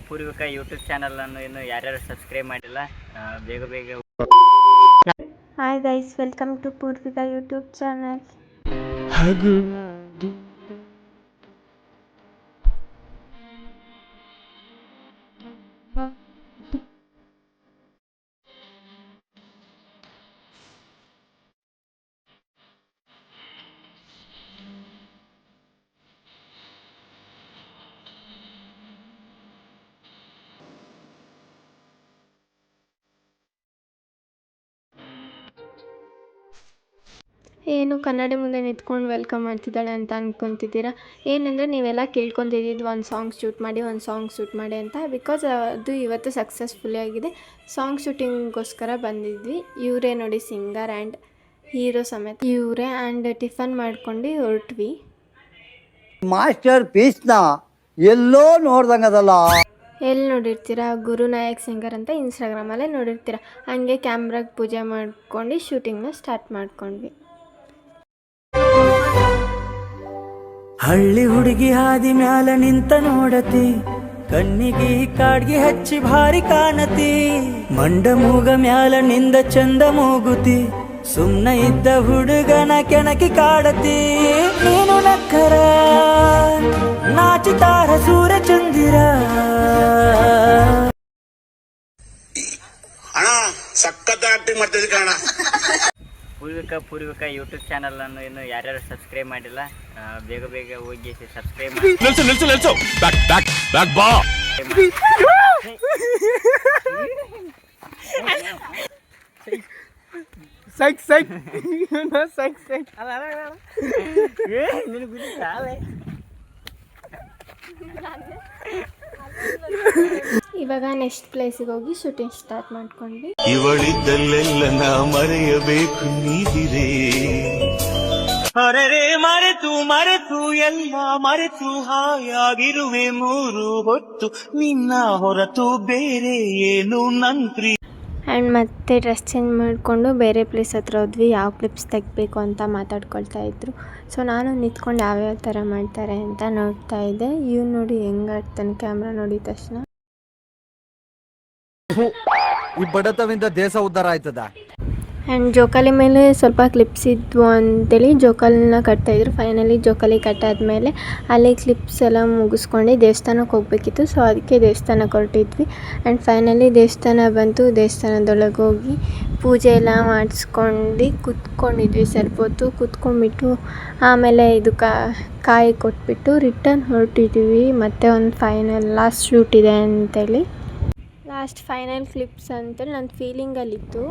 ಪೂರ್ವಿಕ YouTube ಚಾನಲನ್ನು ಇನ್ನು ಯಾರ್ಯಾರು ಸಬ್ಸ್ಕ್ರೈಬ್ ಮಾಡಿಲ್ಲ ಬೇಗ ಬೇಗ. Hi guys, welcome to Purvika YouTube channel. ಏನು ಕನ್ನಡಿ ಮುಂದೆ ನಿಂತ್ಕೊಂಡು ವೆಲ್ಕಮ್ ಮಾಡ್ತಿದ್ದಾಳೆ ಅಂತ ಅಂದ್ಕೊತಿದ್ದೀರಾ? ಏನಂದರೆ ನೀವೆಲ್ಲ ಕೇಳ್ಕೊತಿದ್ದು ಒಂದು ಸಾಂಗ್ ಶೂಟ್ ಮಾಡಿ ಅಂತ. ಬಿಕಾಸ್ ಅದು ಇವತ್ತು ಸಕ್ಸಸ್ಫುಲಿ ಆಗಿದೆ. ಸಾಂಗ್ ಶೂಟಿಂಗ್ಗೋಸ್ಕರ ಬಂದಿದ್ವಿ. ಇವರೇ ನೋಡಿ ಸಿಂಗರ್ ಆ್ಯಂಡ್ ಹೀರೋ ಸಮೇತ ಇವರೇ. ಆ್ಯಂಡ್ ಟಿಫನ್ ಮಾಡ್ಕೊಂಡು ಹೊರಟ್ವಿ. ಮಾಸ್ಟರ್ ಪೀಸ್ನ ಎಲ್ಲೋ ನೋಡ್ದಂಗದಲ್ಲ. ಎಲ್ಲಿ ನೋಡಿರ್ತೀರಾ? ಗುರುನಾಯಕ್ ಸಿಂಗರ್ ಅಂತ ಇನ್ಸ್ಟಾಗ್ರಾಮಲ್ಲೇ ನೋಡಿರ್ತೀರ. ಹಂಗೆ ಕ್ಯಾಮ್ರಾಗೆ ಪೂಜೆ ಮಾಡ್ಕೊಂಡು ಶೂಟಿಂಗ್ನ ಸ್ಟಾರ್ಟ್ ಮಾಡ್ಕೊಂಡ್ವಿ. ಹಳ್ಳಿ ಹುಡುಗಿ ಹಾದಿ ಮ್ಯಾಲ ನಿಂತ ನೋಡತಿ, ಕಣ್ಣಿಗೆ ಕಾಡ್ಗಿ ಹಚ್ಚಿ ಭಾರಿ ಕಾಣತಿ. ಮಂಡ ಮೂಗ ಮ್ಯಾಲ ನಿಂದ ಚಂದ ಮೂಗುತಿ, ಸುಮ್ನ ಇದ್ದ ಹುಡುಗನ ಕೆಣಕಿ ಕಾಡತಿ. ನೀನು ನಕ್ಕರ ನಾಚಿತಾರ ಸೂರ್ಯ ಚಂದಿರ. ಅಣ್ಣ ಸಖತ್ ಆಕ್ಟಿಂಗ್ ಮಾಡ್ತಿದ್ದೆ ಕಣ. ಪೂರ್ವಿಕ ಯೂಟ್ಯೂಬ್ ಚಾನಲನ್ನು ಇನ್ನು ಯಾರ್ಯಾರು ಸಬ್ಸ್ಕ್ರೈಬ್ ಮಾಡಿಲ್ಲ ಬೇಗ ಬೇಗ ಹೋಗಿ ಸಬ್ಸ್ಕ್ರೈಬ್ ಮಾಡಿ. ನಿಲ್ಸು ಬ್ಯಾಕ್ ಬಾ. ಇವಾಗ ನೆಕ್ಸ್ಟ್ ಪ್ಲೇಸಿಗೆ ಹೋಗಿ ಶೂಟಿಂಗ್ ಸ್ಟಾರ್ಟ್ ಮಾಡ್ಕೊಂಡ್ವಿ. ಇವಳಿದ್ದಲ್ಲೆಲ್ಲ ನಾ ಮರೆಯಬೇಕು ನೀದಿರೇ. ಅರೆ ಮರೆತು ಎಲ್ಲ ಮರೆತು ಹಾಯಾಗಿರುವೆ ಮೂರು ಹೊತ್ತು, ನಿನ್ನ ಹೊರತು ಬೇರೆ ಏನು ನಂತ್ರಿ. ಆ್ಯಂಡ್ ಮತ್ತೆ ಡ್ರೆಸ್ ಚೇಂಜ್ ಮಾಡಿಕೊಂಡು ಬೇರೆ ಪ್ಲೇಸ್ ಹತ್ರ ಹೋದ್ವಿ. ಯಾವ ಕ್ಲಿಪ್ಸ್ ತೆಗಿಬೇಕು ಅಂತ ಮಾತಾಡ್ಕೊಳ್ತಾ ಇದ್ರು. ಸೊ ನಾನು ನಿಂತ್ಕೊಂಡು ಯಾವ್ಯಾವ ಥರ ಮಾಡ್ತಾರೆ ಅಂತ ನೋಡ್ತಾ ಇದ್ದೆ. ಇವ್ನು ನೋಡಿ ಹೆಂಗೆ ಆಡ್ತಾನೆ ಕ್ಯಾಮ್ರಾ ನೋಡಿದ ತಕ್ಷಣ. ಈ ಬಡತವಿಂದ ದೇಶ ಉದ್ಧಾರ ಆಯ್ತದ. ಆ್ಯಂಡ್ ಜೋಕಾಲಿ ಮೇಲೆ ಸ್ವಲ್ಪ ಕ್ಲಿಪ್ಸ್ ಇದ್ವು ಅಂತೇಳಿ ಜೋಕಾಲಿನ ಕಟ್ತಾಯಿದ್ರು. ಫೈನಲಿ ಜೋಕಾಲಿ ಕಟ್ಟಾದ್ಮೇಲೆ ಅಲ್ಲಿ ಕ್ಲಿಪ್ಸ್ ಎಲ್ಲ ಮುಗಿಸ್ಕೊಂಡು ದೇವಸ್ಥಾನಕ್ಕೆ ಹೋಗಬೇಕಿತ್ತು. ಸೊ ಅದಕ್ಕೆ ದೇವಸ್ಥಾನಕ್ಕೆ ಹೊರಟಿದ್ವಿ. ಆ್ಯಂಡ್ ಫೈನಲಿ ದೇವಸ್ಥಾನ ಬಂತು. ದೇವಸ್ಥಾನದೊಳಗೆ ಹೋಗಿ ಪೂಜೆ ಎಲ್ಲ ಮಾಡಿಸ್ಕೊಂಡು ಕೂತ್ಕೊಂಡಿದ್ವಿ. ಸ್ವಲ್ಪ ಹೊತ್ತು ಕೂತ್ಕೊಂಡ್ಬಿಟ್ಟು ಆಮೇಲೆ ಇದು ಕಾಯಿ ಕೊಟ್ಬಿಟ್ಟು ರಿಟರ್ನ್ ಹೊರಟಿದ್ವಿ. ಮತ್ತು ಒಂದು ಲಾಸ್ಟ್ ಶೂಟ್ ಇದೆ ಅಂತೇಳಿ, ಲಾಸ್ಟ್ ಫೈನಲ್ ಕ್ಲಿಪ್ಸ್ ಅಂತೇಳಿ ನನ್ನ ಫೀಲಿಂಗಲ್ಲಿತ್ತು.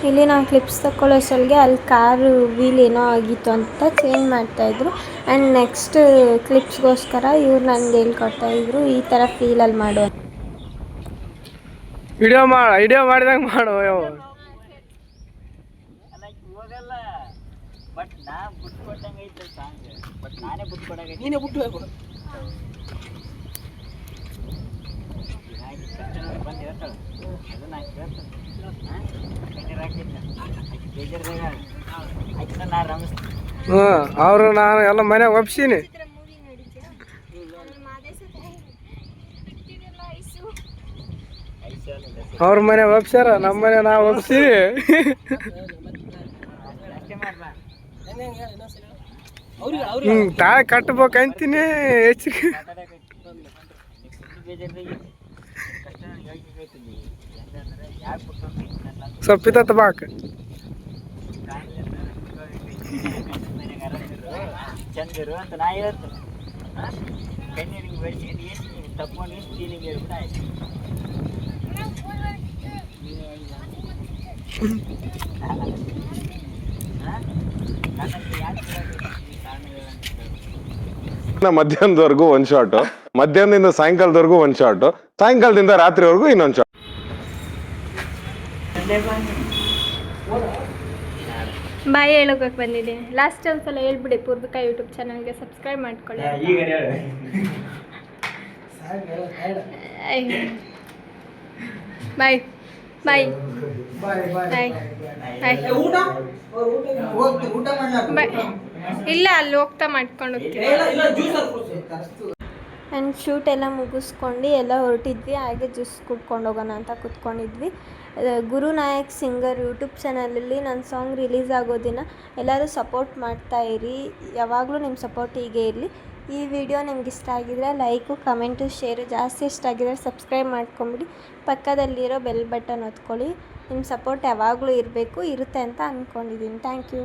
ಇಲ್ಲಿ ನಾವು ಕ್ಲಿಪ್ಸ್ ತಗೊಳ್ಳೋ ಸಲಿಗೆ ಅಲ್ಲಿ ಕಾರು ವೀಲ್ ಏನೋ ಆಗಿತ್ತು ಅಂತ ಚೇಂಜ್ ಮಾಡ್ತಾಯಿದ್ರು. ಆ್ಯಂಡ್ ನೆಕ್ಸ್ಟ್ ಕ್ಲಿಪ್ಸ್ಗೋಸ್ಕರ ಇವ್ರು ನನಗೆ ಹೇಳ್ಕೊಡ್ತಾಯಿದ್ರು ಈ ಥರ ಫೀಲಲ್ಲಿ ಮಾಡೋ. ವಿಡಿಯೋ ಮಾಡಿದಂಗೆ ಮಾಡೋ. ಬಟ್ ನಾ ಬಿಟ್ಕೊಟ್ಟಂಗೆ ಐತೆ ಸಾಂಗ್. ಬಟ್ ನಾನೇ ಬಿಟ್ಕೊಡಂಗೆ ನೀನೇ ಬಿಟ್ಟು ಹೋಗ್ಬಿಡು. ಬಂದು ಹೇಳ್ತಾಳೆ ಅದನ್ನ ಕೇಳ್ತಾಳೆ. ಕಣ್ಣೀರು ಹಾಕಿದ್ದ ಆಕೆ ಬೇಜಾರ್ದಾಗ ಆಯ್ತು ನಾ ರಮಿಸ್ತೀನಿ. ಅವರು ನಾನು ಎಲ್ಲ ಮನೆ ಒಪ್ಸೀನಿ. ಅವ್ರ ಮನೆ ಒಪ್ಸ್ಯಾರ, ನಮ್ಮ ಮನೆ ನಾವು ಒಪ್ಸೀನಿ. ತಾಳೆ ಕಟ್ಬೇಕಂತೀನಿ ಹೆಚ್ಚಿಗೆ ಸೊಪ್ಪಿತ್ತ ಬಾಕ್ ಚಂದಿರು ಅಂತ ನಾ ಹೇಳ್ತೇನೆ. ಕಣ್ಣೀರಿಗೆ ಬೆಳೆಸಿ ಎಷ್ಟು ತಪ್ಕೊಂಡು ಎಷ್ಟು ಫೀಲಿಂಗ್ ಹೇಳ್ಬಿಟ್ಟು ಆಯ್ತು. ಮಧ್ಯಾಹ್ನದವರೆಗೂ ಒಂದ್ ಶಾಟ್, ಮಧ್ಯಾಹ್ನದಿಂದ ಸಾಯಂಕಾಲದವರೆಗೂ ಒಂದ್ ಶಾಟ್, ಸಾಯಂಕಾಲದಿಂದ ರಾತ್ರಿವರೆಗೂ ಇನ್ನೊಂದ್ ಶಾಟ್. ಬಾಯ್ ಹೇಳೋಕೆ ಬಂದಿದ್ದೀನಿ. ಲಾಸ್ಟ್ ಒಂದ್ಸಲ ಹೇಳ್ಬಿಡಿ ಪೂರ್ವಿಕ ಯೂಟ್ಯೂಬ್ ಚಾನಲ್ಗೆ ಸಬ್ಸ್ಕ್ರೈಬ್ ಮಾಡ್ಕೊಳ್ಳಿ. ಬಾಯ್ ಬಾಯ್ ಬಾಯ್ ಬಾಯ್ ಇಲ್ಲ ಅಲ್ಲಿ ಹೋಗ್ತಾ ಮಾಡ್ಕೊಂಡು ಹೋಗ್ತೀವಿ. ಆ್ಯಂಡ್ ಶೂಟ್ ಎಲ್ಲ ಮುಗಿಸ್ಕೊಂಡು ಎಲ್ಲ ಹೊರಟಿದ್ವಿ. ಹಾಗೆ ಜ್ಯೂಸ್ ಕುಡ್ಕೊಂಡು ಹೋಗೋಣ ಅಂತ ಕೂತ್ಕೊಂಡಿದ್ವಿ. ಗುರುನಾಯಕ್ ಸಿಂಗರ್ ಯೂಟ್ಯೂಬ್ ಚಾನಲಲ್ಲಿ ನನ್ನ ಸಾಂಗ್ ರಿಲೀಸ್ ಆಗೋ ದಿನ ಎಲ್ಲರೂ ಸಪೋರ್ಟ್ ಮಾಡ್ತಾಯಿರಿ. ಯಾವಾಗಲೂ ನಿಮ್ಮ ಸಪೋರ್ಟ್ ಹೀಗೆ ಇರಲಿ. ಈ ವಿಡಿಯೋ ನಿಮ್ಗೆ ಇಷ್ಟ ಆಗಿದ್ರೆ ಲೈಕು, ಕಮೆಂಟು, ಶೇರು, ಜಾಸ್ತಿ ಇಷ್ಟ ಆಗಿದ್ರೆ ಸಬ್ಸ್ಕ್ರೈಬ್ ಮಾಡ್ಕೊಂಬಿಡಿ. ಪಕ್ಕದಲ್ಲಿರೋ ಬೆಲ್ ಬಟನ್ ಒತ್ಕೊಳ್ಳಿ. ನಿಮ್ಮ ಸಪೋರ್ಟ್ ಯಾವಾಗಲೂ ಇರುತ್ತೆ ಅಂತ ಅಂದ್ಕೊಂಡಿದ್ದೀನಿ. Thank you.